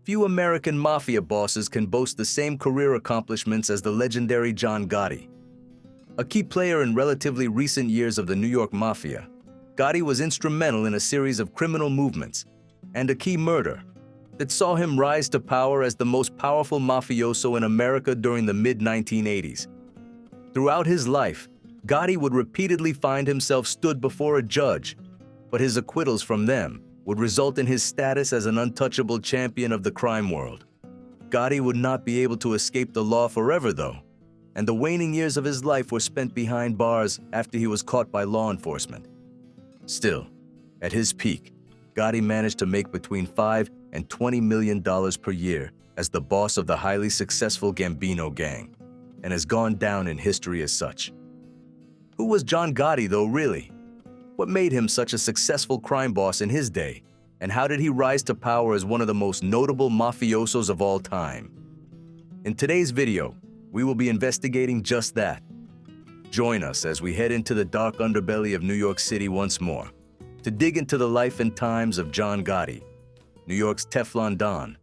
Few American mafia bosses can boast the same career accomplishments as the legendary John Gotti. A key player in relatively recent years of the New York Mafia, Gotti was instrumental in a series of criminal movements and a key murder that saw him rise to power as the most powerful mafioso in America during the mid-1980s. Throughout his life, Gotti would repeatedly find himself stood before a judge, but his acquittals from them would result in his status as an untouchable champion of the crime world. Gotti would not be able to escape the law forever, though, and the waning years of his life were spent behind bars after he was caught by law enforcement. Still, at his peak, Gotti managed to make between $5 and $20 million per year as the boss of the highly successful Gambino gang, and has gone down in history as such. Who was John Gotti, though, really? What made him such a successful crime boss in his day, and how did he rise to power as one of the most notable mafiosos of all time? In today's video, we will be investigating just that. Join us as we head into the dark underbelly of New York City once more, to dig into the life and times of John Gotti, New York's Teflon Don.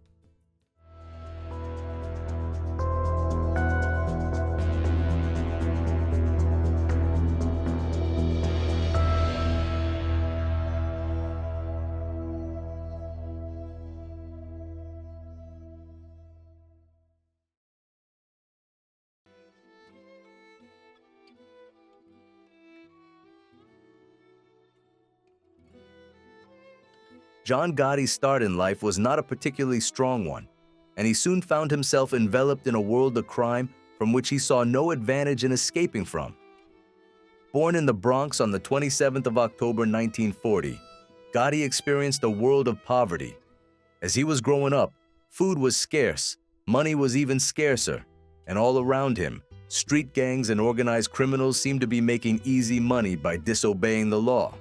John Gotti's start in life was not a particularly strong one, and he soon found himself enveloped in a world of crime from which he saw no advantage in escaping from. Born in the Bronx on the 27th of October 1940, Gotti experienced a world of poverty. As he was growing up, food was scarce, money was even scarcer, and all around him, street gangs and organized criminals seemed to be making easy money by disobeying the law.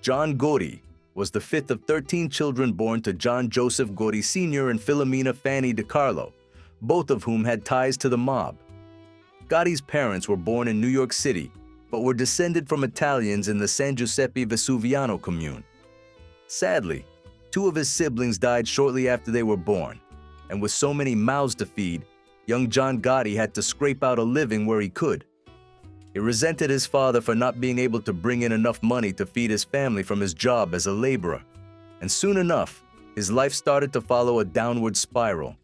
John Gotti was the fifth of 13 children born to John Joseph Gotti Sr. and Philomena Fanny DiCarlo, both of whom had ties to the mob. Gotti's parents were born in New York City, but were descended from Italians in the San Giuseppe Vesuviano commune. Sadly, two of his siblings died shortly after they were born, and with so many mouths to feed, young John Gotti had to scrape out a living where he could. He resented his father for not being able to bring in enough money to feed his family from his job as a laborer, and soon enough, his life started to follow a downward spiral.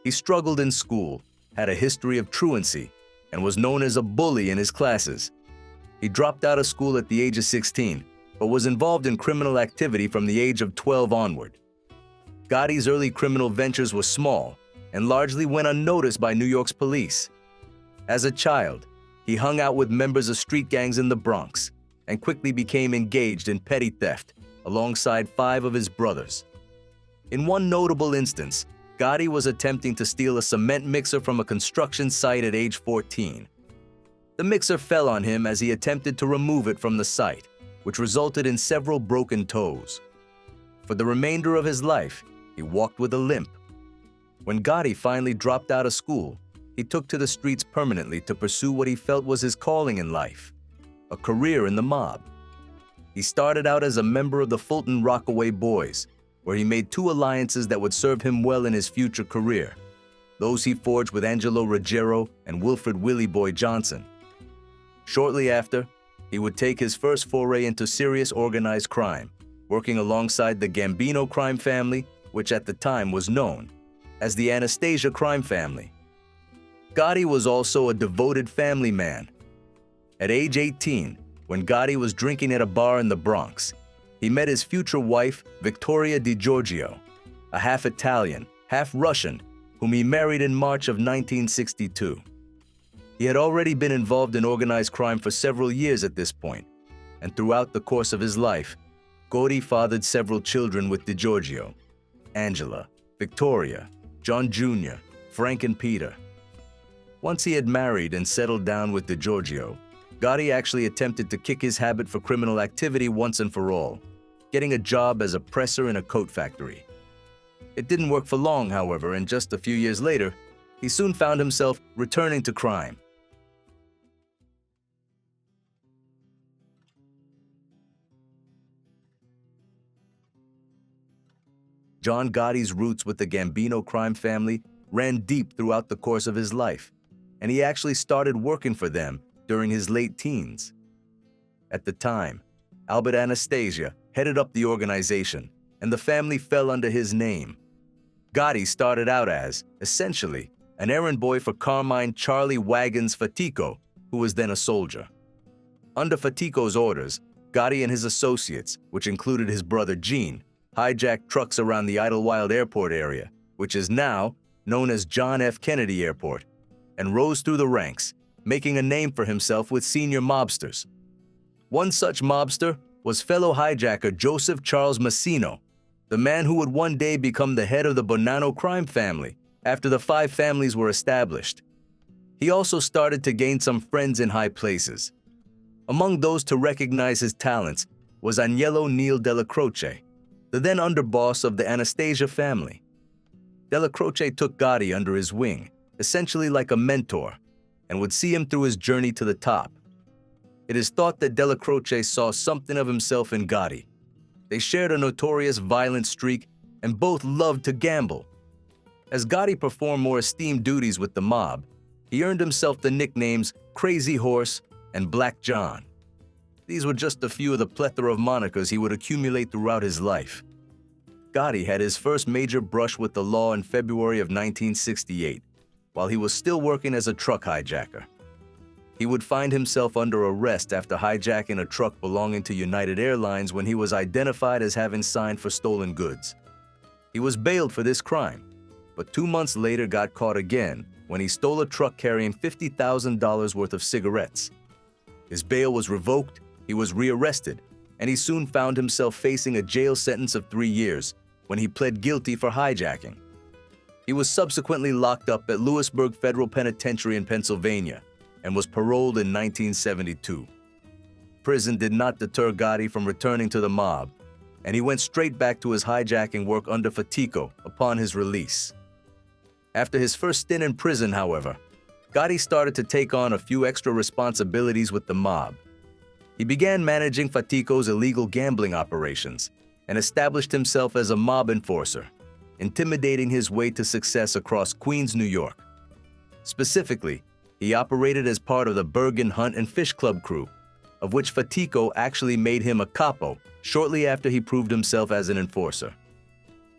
He struggled in school, had a history of truancy, and was known as a bully in his classes. He dropped out of school at the age of 16, but was involved in criminal activity from the age of 12 onward. Gotti's early criminal ventures were small and largely went unnoticed by New York's police. As a child, he hung out with members of street gangs in the Bronx and quickly became engaged in petty theft alongside 5 of his brothers. In one notable instance, Gotti was attempting to steal a cement mixer from a construction site at age 14. The mixer fell on him as he attempted to remove it from the site, which resulted in several broken toes. For the remainder of his life, he walked with a limp. When Gotti finally dropped out of school, he took to the streets permanently to pursue what he felt was his calling in life, a career in the mob. He started out as a member of the Fulton Rockaway Boys, where he made 2 alliances that would serve him well in his future career, those he forged with Angelo Ruggiero and Wilfred Willie Boy Johnson. Shortly after, he would take his first foray into serious organized crime, working alongside the Gambino crime family, which at the time was known as the Anastasia crime family. Gotti was also a devoted family man. At age 18, when Gotti was drinking at a bar in the Bronx, he met his future wife, Victoria DiGiorgio, a half-Italian, half-Russian, whom he married in March of 1962. He had already been involved in organized crime for several years at this point, and throughout the course of his life, Gotti fathered several children with DiGiorgio: Angela, Victoria, John Jr., Frank and Peter. Once he had married and settled down with DiGiorgio, Gotti actually attempted to kick his habit for criminal activity once and for all, getting a job as a presser in a coat factory. It didn't work for long, however, and just a few years later, he soon found himself returning to crime. John Gotti's roots with the Gambino crime family ran deep throughout the course of his life, and he actually started working for them during his late teens. At the time, Albert Anastasia headed up the organization, and the family fell under his name. Gotti started out as, essentially, an errand boy for Carmine Charlie Wagons Fatico, who was then a soldier. Under Fatico's orders, Gotti and his associates, which included his brother Gene, hijacked trucks around the Idlewild Airport area, which is now known as John F. Kennedy Airport, and rose through the ranks, making a name for himself with senior mobsters. One such mobster was fellow hijacker Joseph Charles Massino, the man who would one day become the head of the Bonanno crime family after the 5 families were established. He also started to gain some friends in high places. Among those to recognize his talents was Agnello Neil Della Croce, the then underboss of the Anastasia family. Della Croce took Gotti under his wing, essentially like a mentor, and would see him through his journey to the top. It is thought that Della Croce saw something of himself in Gotti. They shared a notorious violent streak and both loved to gamble. As Gotti performed more esteemed duties with the mob, he earned himself the nicknames Crazy Horse and Black John. These were just a few of the plethora of monikers he would accumulate throughout his life. Gotti had his first major brush with the law in February of 1968, while he was still working as a truck hijacker. He would find himself under arrest after hijacking a truck belonging to United Airlines when he was identified as having signed for stolen goods. He was bailed for this crime, but 2 months later got caught again when he stole a truck carrying $50,000 worth of cigarettes. His bail was revoked, he was rearrested, and he soon found himself facing a jail sentence of 3 years when he pled guilty for hijacking. He was subsequently locked up at Lewisburg Federal Penitentiary in Pennsylvania and was paroled in 1972. Prison did not deter Gotti from returning to the mob, and he went straight back to his hijacking work under Fatico upon his release. After his first stint in prison, however, Gotti started to take on a few extra responsibilities with the mob. He began managing Fatico's illegal gambling operations and established himself as a mob enforcer, intimidating his way to success across Queens, New York. Specifically, he operated as part of the Bergen Hunt and Fish Club crew, of which Fatico actually made him a capo shortly after he proved himself as an enforcer.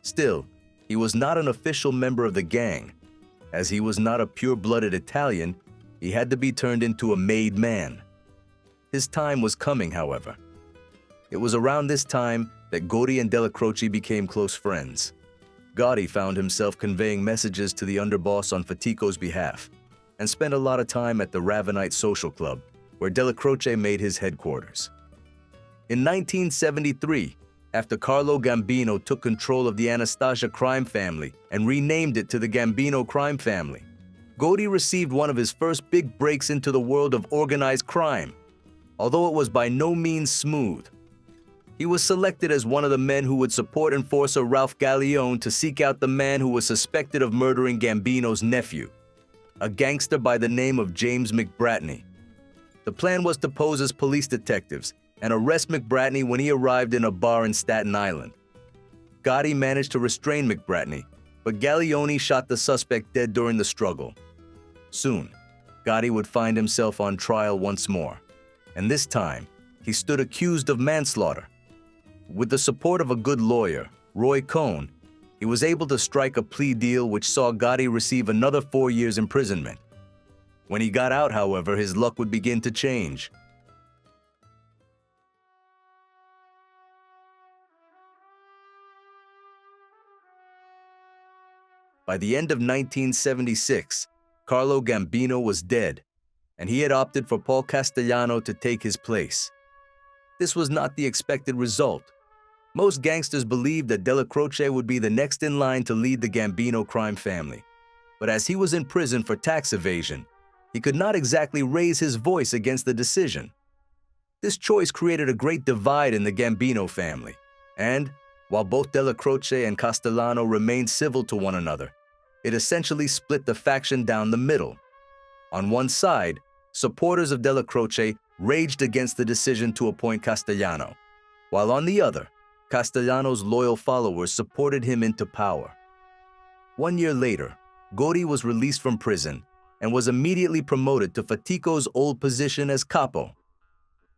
Still, he was not an official member of the gang. As he was not a pure-blooded Italian, he had to be turned into a made man. His time was coming, however. It was around this time that Gotti and Della Croce became close friends. Gotti found himself conveying messages to the underboss on Fatico's behalf and spent a lot of time at the Ravenite Social Club, where Della Croce made his headquarters. In 1973, after Carlo Gambino took control of the Anastasia crime family and renamed it to the Gambino crime family, Gotti received one of his first big breaks into the world of organized crime, although it was by no means smooth. He was selected as one of the men who would support enforcer Ralph Gallione to seek out the man who was suspected of murdering Gambino's nephew, a gangster by the name of James McBratney. The plan was to pose as police detectives and arrest McBratney when he arrived in a bar in Staten Island. Gotti managed to restrain McBratney, but Gallione shot the suspect dead during the struggle. Soon, Gotti would find himself on trial once more, and this time, he stood accused of manslaughter. With the support of a good lawyer, Roy Cohn, he was able to strike a plea deal which saw Gotti receive another 4 years imprisonment. When he got out, however, his luck would begin to change. By the end of 1976, Carlo Gambino was dead, and he had opted for Paul Castellano to take his place. This was not the expected result. Most gangsters believed that Della Croce would be the next in line to lead the Gambino crime family. But as he was in prison for tax evasion, he could not exactly raise his voice against the decision. This choice created a great divide in the Gambino family, and, while both Della Croce and Castellano remained civil to one another, it essentially split the faction down the middle. On one side, supporters of Della Croce raged against the decision to appoint Castellano, while on the other, Castellano's loyal followers supported him into power. 1 year later, Gotti was released from prison and was immediately promoted to Fatico's old position as capo.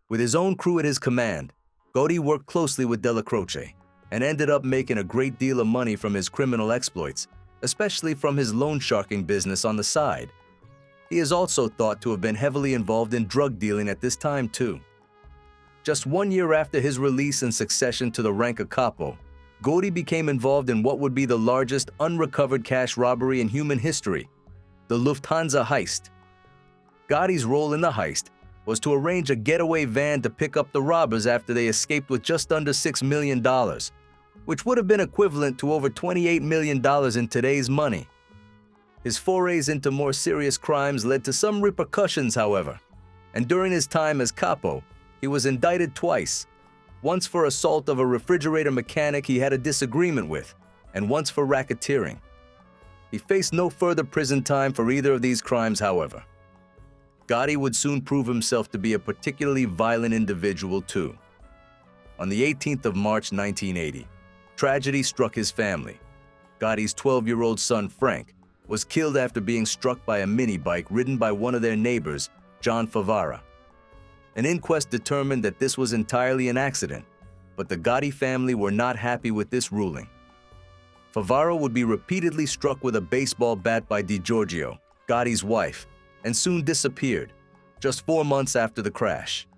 With his own crew at his command, Gotti worked closely with Della Croce and ended up making a great deal of money from his criminal exploits, especially from his loan sharking business on the side. He is also thought to have been heavily involved in drug dealing at this time too. Just 1 year after his release and succession to the rank of capo, Gotti became involved in what would be the largest unrecovered cash robbery in human history, the Lufthansa heist. Gotti's role in the heist was to arrange a getaway van to pick up the robbers after they escaped with just under $6 million, which would have been equivalent to over $28 million in today's money. His forays into more serious crimes led to some repercussions, however, and during his time as capo, he was indicted twice, once for assault of a refrigerator mechanic he had a disagreement with, and once for racketeering. He faced no further prison time for either of these crimes, however. Gotti would soon prove himself to be a particularly violent individual too. On the 18th of March 1980, tragedy struck his family. Gotti's 12-year-old son, Frank, was killed after being struck by a mini-bike ridden by one of their neighbors, John Favara. An inquest determined that this was entirely an accident, but the Gotti family were not happy with this ruling. Favara would be repeatedly struck with a baseball bat by Di Giorgio, Gotti's wife, and soon disappeared, just 4 months after the crash.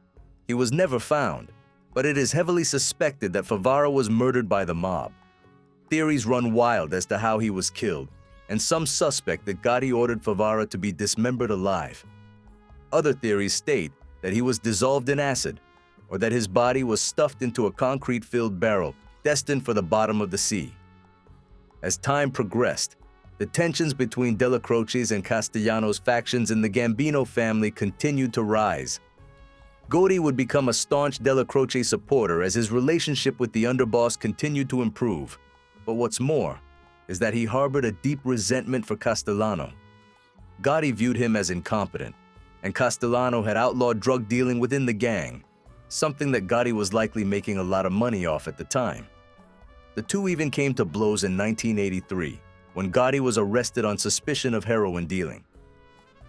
He was never found, but it is heavily suspected that Favara was murdered by the mob. Theories run wild as to how he was killed, and some suspect that Gotti ordered Favara to be dismembered alive. Other theories state that he was dissolved in acid, or that his body was stuffed into a concrete-filled barrel destined for the bottom of the sea. As time progressed, the tensions between Della Croce's and Castellano's factions in the Gambino family continued to rise. Gotti would become a staunch Della Croce supporter as his relationship with the underboss continued to improve. But what's more is that he harbored a deep resentment for Castellano. Gotti viewed him as incompetent, and Castellano had outlawed drug dealing within the gang, something that Gotti was likely making a lot of money off at the time. The two even came to blows in 1983, when Gotti was arrested on suspicion of heroin dealing.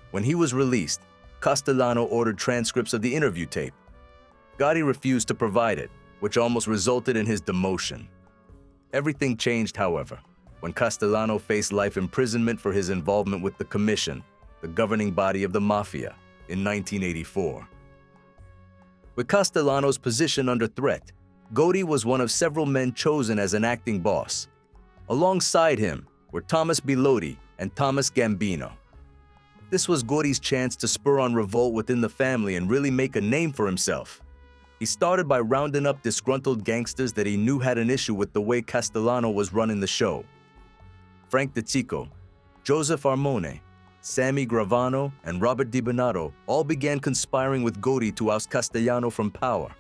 When he was released, Castellano ordered transcripts of the interview tape. Gotti refused to provide it, which almost resulted in his demotion. Everything changed, however, when Castellano faced life imprisonment for his involvement with the Commission, the governing body of the Mafia, in 1984. With Castellano's position under threat, Gotti was one of several men chosen as an acting boss. Alongside him were Thomas Bilotti and Thomas Gambino. This was Gotti's chance to spur on revolt within the family and really make a name for himself. He started by rounding up disgruntled gangsters that he knew had an issue with the way Castellano was running the show. Frank DeCicco, Joseph Armone, Sammy Gravano, and Robert DiBonato all began conspiring with Gotti to oust Castellano from power.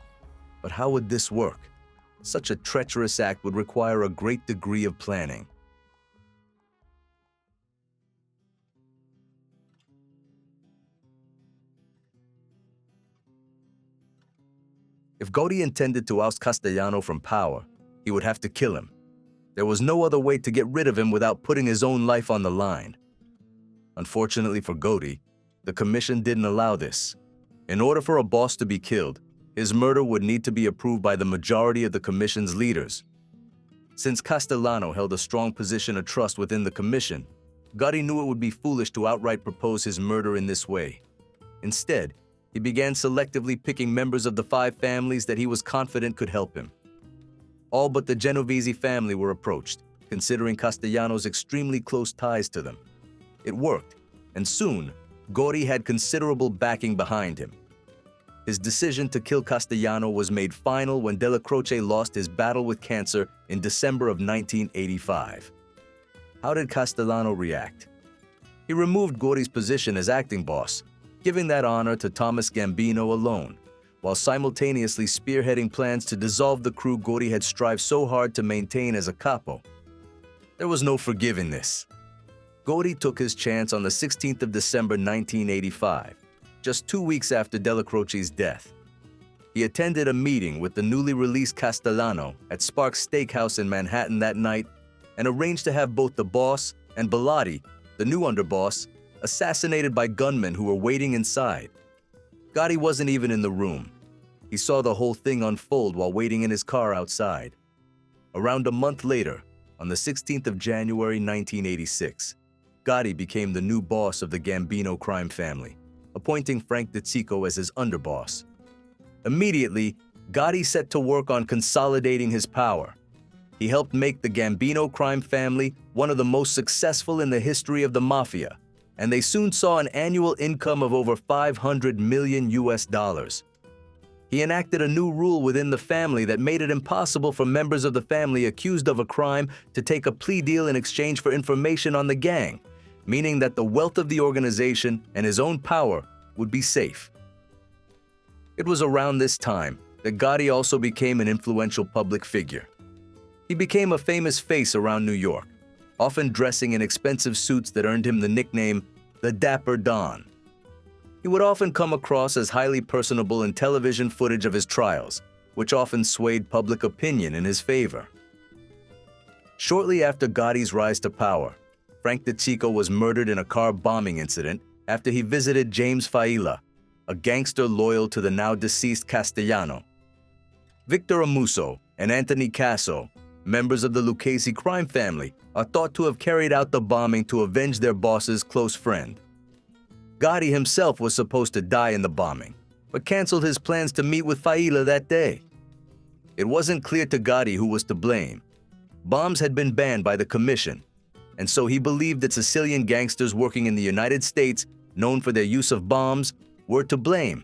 But how would this work? Such a treacherous act would require a great degree of planning. If Gotti intended to oust Castellano from power, he would have to kill him. There was no other way to get rid of him without putting his own life on the line. Unfortunately for Gotti, the Commission didn't allow this. In order for a boss to be killed, his murder would need to be approved by the majority of the Commission's leaders. Since Castellano held a strong position of trust within the Commission, Gotti knew it would be foolish to outright propose his murder in this way. Instead, he began selectively picking members of the 5 families that he was confident could help him. All but the Genovese family were approached, considering Castellano's extremely close ties to them. It worked, and soon, Gotti had considerable backing behind him. His decision to kill Castellano was made final when Della Croce lost his battle with cancer in December of 1985. How did Castellano react? He removed Gotti's position as acting boss, giving that honor to Thomas Gambino alone, while simultaneously spearheading plans to dissolve the crew Gotti had strived so hard to maintain as a capo. There was no forgiving this. Gotti took his chance on the 16th of December 1985, just 2 weeks after Della Croce's death. He attended a meeting with the newly released Castellano at Sparks Steakhouse in Manhattan that night and arranged to have both the boss and Bellotti, the new underboss, assassinated by gunmen who were waiting inside. Gotti wasn't even in the room. He saw the whole thing unfold while waiting in his car outside. Around a month later, on the 16th of January 1986, Gotti became the new boss of the Gambino crime family, appointing Frank DeCicco as his underboss. Immediately, Gotti set to work on consolidating his power. He helped make the Gambino crime family one of the most successful in the history of the mafia, and they soon saw an annual income of over $500 million. He enacted a new rule within the family that made it impossible for members of the family accused of a crime to take a plea deal in exchange for information on the gang, meaning that the wealth of the organization and his own power would be safe. It was around this time that Gotti also became an influential public figure. He became a famous face around New York, often dressing in expensive suits that earned him the nickname the Dapper Don. He would often come across as highly personable in television footage of his trials, which often swayed public opinion in his favor. Shortly after Gotti's rise to power, Frank DeCicco was murdered in a car bombing incident after he visited James Failla, a gangster loyal to the now-deceased Castellano. Victor Amuso and Anthony Casso, members of the Lucchese crime family, are thought to have carried out the bombing to avenge their boss's close friend. Gotti himself was supposed to die in the bombing, but canceled his plans to meet with Failla that day. It wasn't clear to Gotti who was to blame. Bombs had been banned by the commission, and so he believed that Sicilian gangsters working in the United States, known for their use of bombs, were to blame.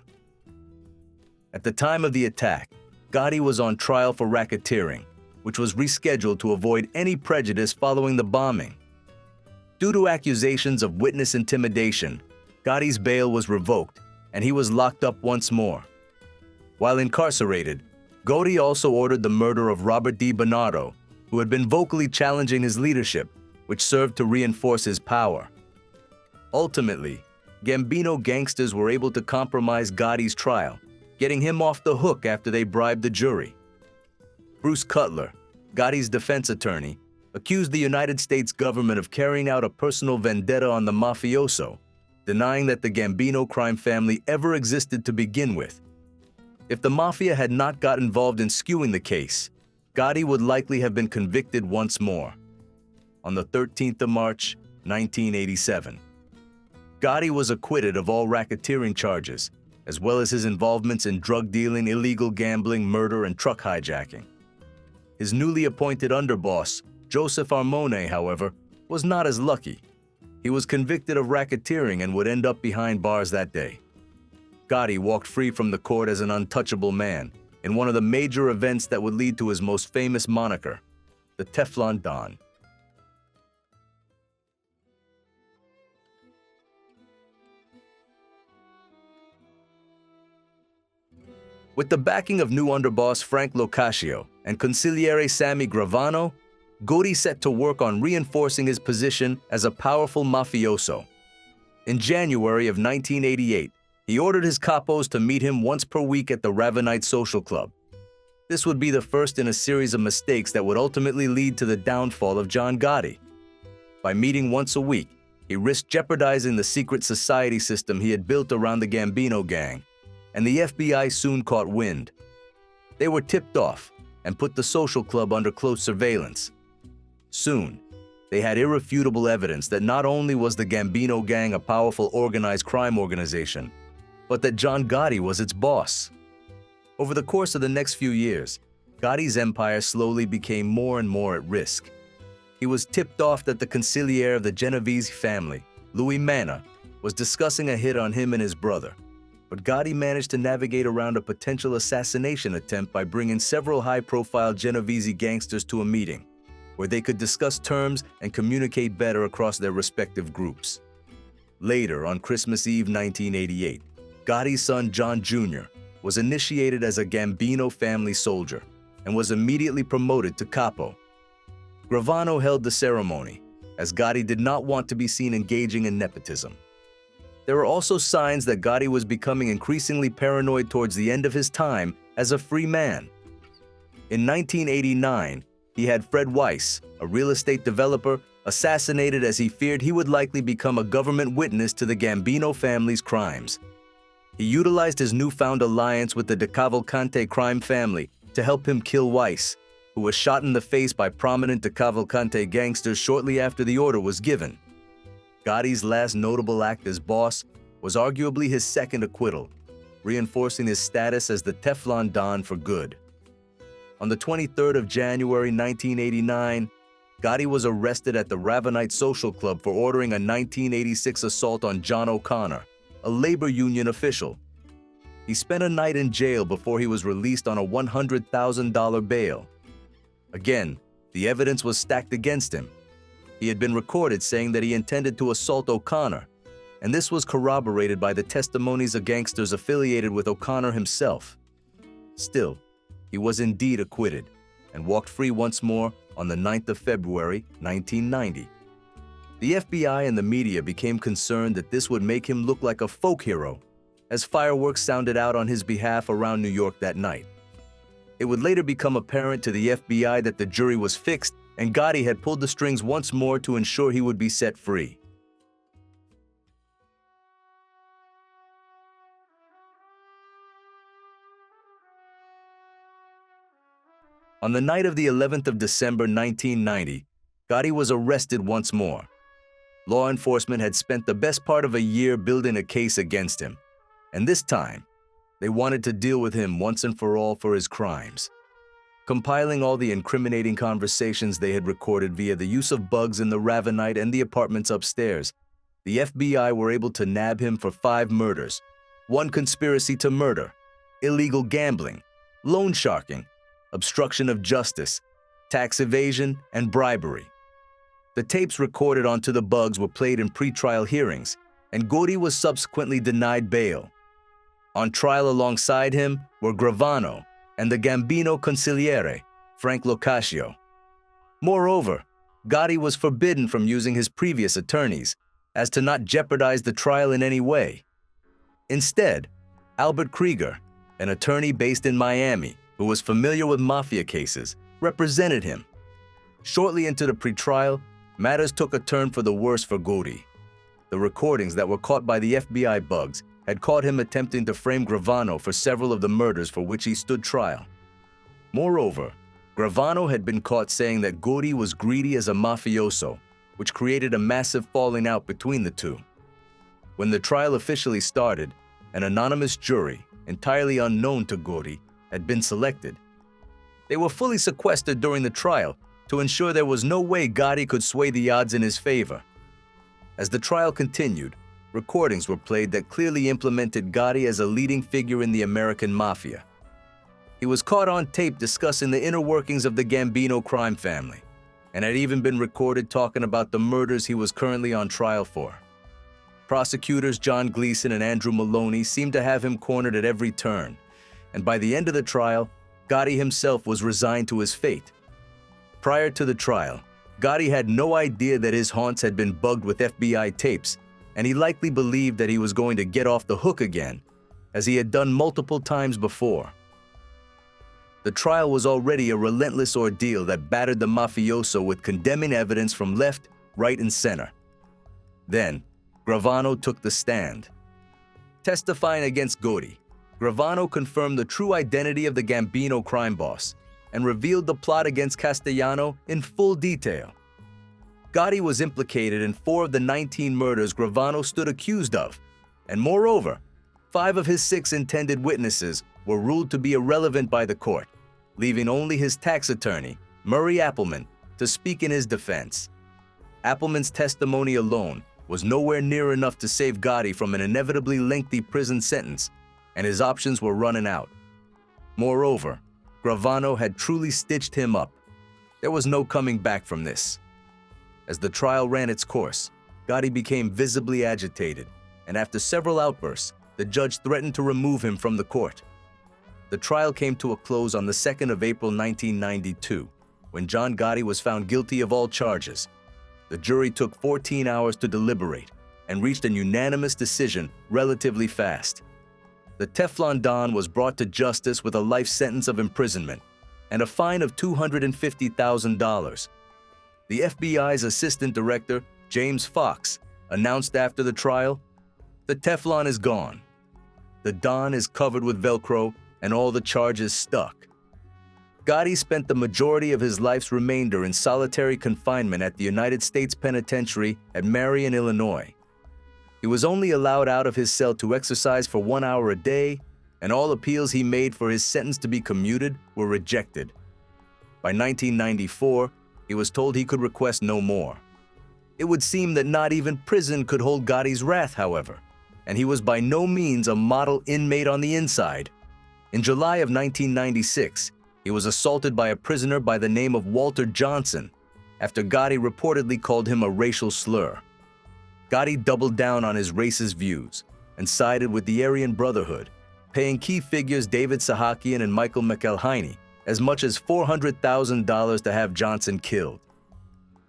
At the time of the attack, Gotti was on trial for racketeering, which was rescheduled to avoid any prejudice following the bombing. Due to accusations of witness intimidation, Gotti's bail was revoked, and he was locked up once more. While incarcerated, Gotti also ordered the murder of Robert D. Bernardo, who had been vocally challenging his leadership, which served to reinforce his power. Ultimately, Gambino gangsters were able to compromise Gotti's trial, getting him off the hook after they bribed the jury. Bruce Cutler, Gotti's defense attorney, accused the United States government of carrying out a personal vendetta on the mafioso, denying that the Gambino crime family ever existed to begin with. If the mafia had not got involved in skewing the case, Gotti would likely have been convicted once more. On the 13th of March, 1987, Gotti was acquitted of all racketeering charges, as well as his involvements in drug dealing, illegal gambling, murder, and truck hijacking. His newly appointed underboss, Joseph Armone, however, was not as lucky. He was convicted of racketeering and would end up behind bars that day. Gotti walked free from the court as an untouchable man in one of the major events that would lead to his most famous moniker, the Teflon Don. With the backing of new underboss Frank Locascio and consigliere Sammy Gravano, Gotti set to work on reinforcing his position as a powerful mafioso. In January of 1988, he ordered his capos to meet him once per week at the Ravenite Social Club. This would be the first in a series of mistakes that would ultimately lead to the downfall of John Gotti. By meeting once a week, he risked jeopardizing the secret society system he had built around the Gambino gang, and the FBI soon caught wind. They were tipped off and put the social club under close surveillance. Soon, they had irrefutable evidence that not only was the Gambino gang a powerful organized crime organization, but that John Gotti was its boss. Over the course of the next few years, Gotti's empire slowly became more and more at risk. He was tipped off that the consigliere of the Genovese family, Louis Manna, was discussing a hit on him and his brother. But Gotti managed to navigate around a potential assassination attempt by bringing several high-profile Genovese gangsters to a meeting, where they could discuss terms and communicate better across their respective groups. Later, on Christmas Eve 1988, Gotti's son John Jr. was initiated as a Gambino family soldier and was immediately promoted to capo. Gravano held the ceremony, as Gotti did not want to be seen engaging in nepotism. There were also signs that Gotti was becoming increasingly paranoid towards the end of his time as a free man. In 1989, he had Fred Weiss, a real estate developer, assassinated as he feared he would likely become a government witness to the Gambino family's crimes. He utilized his newfound alliance with the De Cavalcante crime family to help him kill Weiss, who was shot in the face by prominent De Cavalcante gangsters shortly after the order was given. Gotti's last notable act as boss was arguably his second acquittal, reinforcing his status as the Teflon Don for good. On the 23rd of January 1989, Gotti was arrested at the Ravenite Social Club for ordering a 1986 assault on John O'Connor, a labor union official. He spent a night in jail before he was released on a $100,000 bail. Again, the evidence was stacked against him. He had been recorded saying that he intended to assault O'Connor, and this was corroborated by the testimonies of gangsters affiliated with O'Connor himself. Still, he was indeed acquitted and walked free once more on the 9th of February, 1990. The FBI and the media became concerned that this would make him look like a folk hero, as fireworks sounded out on his behalf around New York that night. It would later become apparent to the FBI that the jury was fixed and Gotti had pulled the strings once more to ensure he would be set free. On the night of the 11th of December 1990, Gotti was arrested once more. Law enforcement had spent the best part of a year building a case against him, and this time, they wanted to deal with him once and for all for his crimes. Compiling all the incriminating conversations they had recorded via the use of bugs in the Ravenite and the apartments upstairs, the FBI were able to nab him for 5 murders, 1 conspiracy to murder, illegal gambling, loan sharking, obstruction of justice, tax evasion, and bribery. The tapes recorded onto the bugs were played in pretrial hearings, and Gotti was subsequently denied bail. On trial alongside him were Gravano and the Gambino consigliere, Frank Locascio. Moreover, Gotti was forbidden from using his previous attorneys, as to not jeopardize the trial in any way. Instead, Albert Krieger, an attorney based in Miami who was familiar with mafia cases, represented him. Shortly into the pretrial, matters took a turn for the worse for Gotti. The recordings that were caught by the FBI bugs had caught him attempting to frame Gravano for several of the murders for which he stood trial. Moreover, Gravano had been caught saying that Gotti was greedy as a mafioso, which created a massive falling out between the two. When the trial officially started, an anonymous jury, entirely unknown to Gotti, had been selected. They were fully sequestered during the trial to ensure there was no way Gotti could sway the odds in his favor. As the trial continued, recordings were played that clearly implemented Gotti as a leading figure in the American Mafia. He was caught on tape discussing the inner workings of the Gambino crime family, and had even been recorded talking about the murders he was currently on trial for. Prosecutors John Gleason and Andrew Maloney seemed to have him cornered at every turn, and by the end of the trial, Gotti himself was resigned to his fate. Prior to the trial, Gotti had no idea that his haunts had been bugged with FBI tapes, and he likely believed that he was going to get off the hook again, as he had done multiple times before. The trial was already a relentless ordeal that battered the mafioso with condemning evidence from left, right, and center. Then, Gravano took the stand. Testifying against Gotti, Gravano confirmed the true identity of the Gambino crime boss and revealed the plot against Castellano in full detail. Gotti was implicated in 4 of the 19 murders Gravano stood accused of, and moreover, 5 of his 6 intended witnesses were ruled to be irrelevant by the court, leaving only his tax attorney, Murray Appleman, to speak in his defense. Appleman's testimony alone was nowhere near enough to save Gotti from an inevitably lengthy prison sentence, and his options were running out. Moreover, Gravano had truly stitched him up. There was no coming back from this. As the trial ran its course, Gotti became visibly agitated, and after several outbursts, the judge threatened to remove him from the court. The trial came to a close on the 2nd of April 1992, when John Gotti was found guilty of all charges. The jury took 14 hours to deliberate, and reached a unanimous decision relatively fast. The Teflon Don was brought to justice with a life sentence of imprisonment and a fine of $250,000. The FBI's assistant director, James Fox, announced after the trial, "The Teflon is gone. The Don is covered with Velcro and all the charges stuck." Gotti spent the majority of his life's remainder in solitary confinement at the United States Penitentiary at Marion, Illinois. He was only allowed out of his cell to exercise for 1 hour a day, and all appeals he made for his sentence to be commuted were rejected. By 1994, he was told he could request no more. It would seem that not even prison could hold Gotti's wrath, however, and he was by no means a model inmate on the inside. In July of 1996, he was assaulted by a prisoner by the name of Walter Johnson after Gotti reportedly called him a racial slur. Gotti doubled down on his racist views and sided with the Aryan Brotherhood, paying key figures David Sahakian and Michael McElhaney as much as $400,000 to have Johnson killed.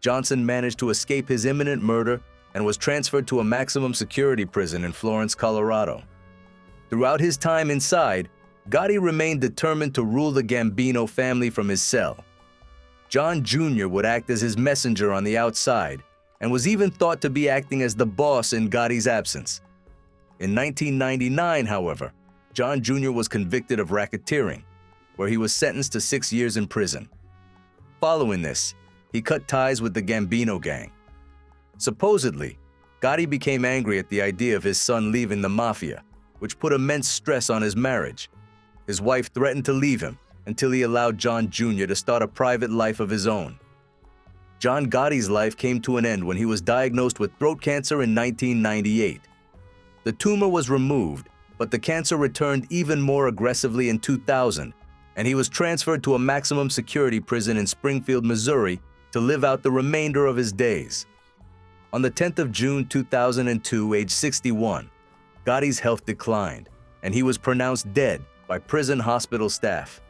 Johnson managed to escape his imminent murder and was transferred to a maximum security prison in Florence, Colorado. Throughout his time inside, Gotti remained determined to rule the Gambino family from his cell. John Jr. would act as his messenger on the outside and was even thought to be acting as the boss in Gotti's absence. In 1999, however, John Jr. was convicted of racketeering, where he was sentenced to 6 years in prison. Following this, he cut ties with the Gambino gang. Supposedly, Gotti became angry at the idea of his son leaving the Mafia, which put immense stress on his marriage. His wife threatened to leave him until he allowed John Jr. to start a private life of his own. John Gotti's life came to an end when he was diagnosed with throat cancer in 1998. The tumor was removed, but the cancer returned even more aggressively in 2000, and he was transferred to a maximum security prison in Springfield, Missouri, to live out the remainder of his days. On the 10th of June 2002, age 61, Gotti's health declined, and he was pronounced dead by prison hospital staff.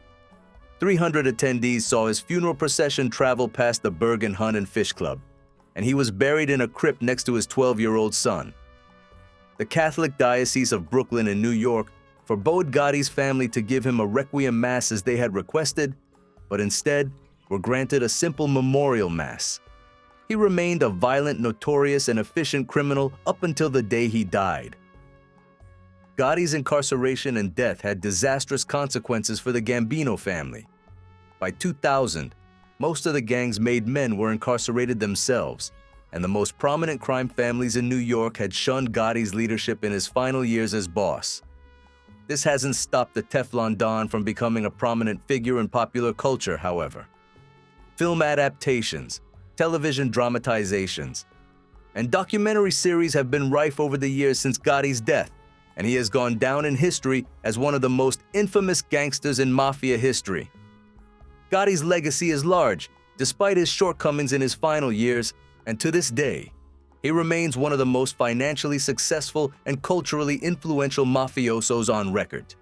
300 attendees saw his funeral procession travel past the Bergen Hunt and Fish Club, and he was buried in a crypt next to his 12-year-old son. The Catholic Diocese of Brooklyn in New York forbade Gotti's family to give him a requiem mass as they had requested, but instead were granted a simple memorial mass. He remained a violent, notorious, and efficient criminal up until the day he died. Gotti's incarceration and death had disastrous consequences for the Gambino family. By 2000, most of the gang's made men were incarcerated themselves, and the most prominent crime families in New York had shunned Gotti's leadership in his final years as boss. This hasn't stopped the Teflon Don from becoming a prominent figure in popular culture, however. Film adaptations, television dramatizations, and documentary series have been rife over the years since Gotti's death, and he has gone down in history as one of the most infamous gangsters in mafia history. Gotti's legacy is large, despite his shortcomings in his final years, and to this day, he remains one of the most financially successful and culturally influential mafiosos on record.